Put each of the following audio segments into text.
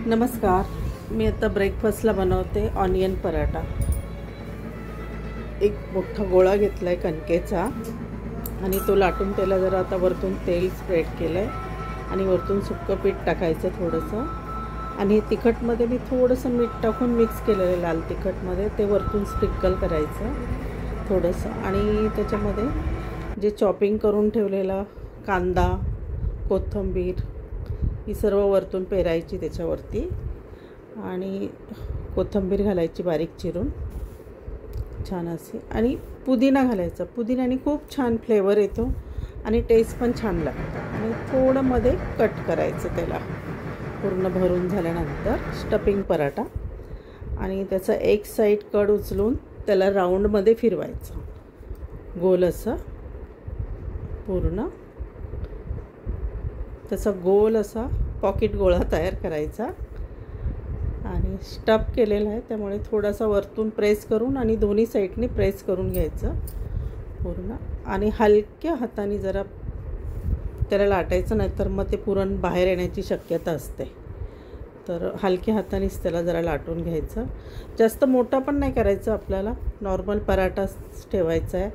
नमस्कार. मी आता ब्रेकफास्टला बनवते ऑनियन पराठा. एक मोठा गोळा घेतला आहे कणकेचा आणि तो लाटून त्याला जरा आता वरतून तेल स्प्रेड केलं आहे आणि वरतून सुक्कं पीठ टाकायचं थोडंसं. आणि तिखटमध्ये मी थोडंसं मीठ टाकून मिक्स केलेलं आहे लाल तिखटमध्ये, ते वरतून स्प्रिंकल करायचं थोडंसं. आणि त्याच्यामध्ये जे चॉपिंग करून ठेवलेला कांदा, कोथिंबीर ही सर्व वरतून पेरायची त्याच्यावरती आणि कोथिंबीर घालायची बारीक चिरून छान अशी, आणि पुदिना घालायचा. पुदिन्याने खूप छान फ्लेवर येतो आणि टेस्ट पण छान लागतो. आणि थोडं मध्ये कट करायचं त्याला पूर्ण भरून झाल्यानंतर स्टफिंग पराठा. आणि त्याचा एक साईड कड उचलून त्याला राऊंडमध्ये फिरवायचं गोल असं पूर्ण. त्याचा गोल असा पॉकेट गोळा तयार करायचा आणि स्टफ केलेला आहे त्यामुळे थोडासा वरतून प्रेस करून आणि दोन्ही साईडने प्रेस करून घ्यायचं पूर्ण. आणि हलक्या हाताने जरा त्याला लाटायचं, नाहीतर मग ते पुरण बाहेर येण्याची शक्यता असते. तर हलक्या हातानेच त्याला जरा लाटून घ्यायचं. जास्त मोठा पण नाही करायचं आपल्याला, नॉर्मल पराठाच ठेवायचा आहे.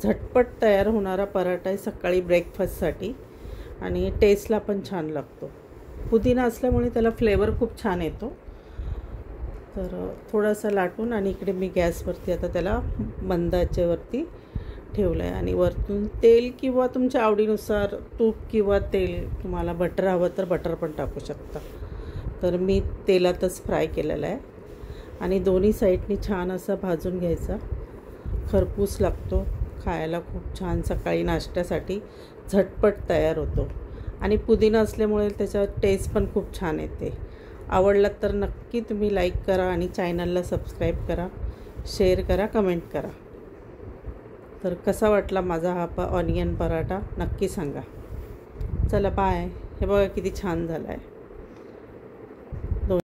झटपट तयार होणारा पराठा आहे सकाळी ब्रेकफास्टसाठी आणि टेस्टला पण छान लागतो. पुदिना असल्यामुळे त्याला फ्लेवर खूप छान येतो. तर थोडासा लाटून आणि इकडे मी गॅसवरती आता त्याला मंद आचेवरती ठेवलं आहे. आणि वरतून तेल किंवा तुमच्या आवडीनुसार तूप किंवा तेल, तुम्हाला बटर हवं तर बटर पण टाकू शकता. तर मी तेलातच फ्राय केलेला आहे. आणि दोन्ही साईडनी छान असा भाजून घ्यायचा. खरपूस लागतो खायला, खूप छान सकाळी नाश्त्यासाठी झटपट तयार होतो. आणि पुदिना असल्यामुळे त्याचा टेस्ट पण खूप छान येते. आवडला तर नक्की तुम्ही लाईक करा आणि चॅनलला सबस्क्राईब करा, शेअर करा, कमेंट करा. तर कसा वाटला माझा हा ऑनियन पराठा नक्की सांगा. चला बाय. हे बघा किती छान झाला आहे.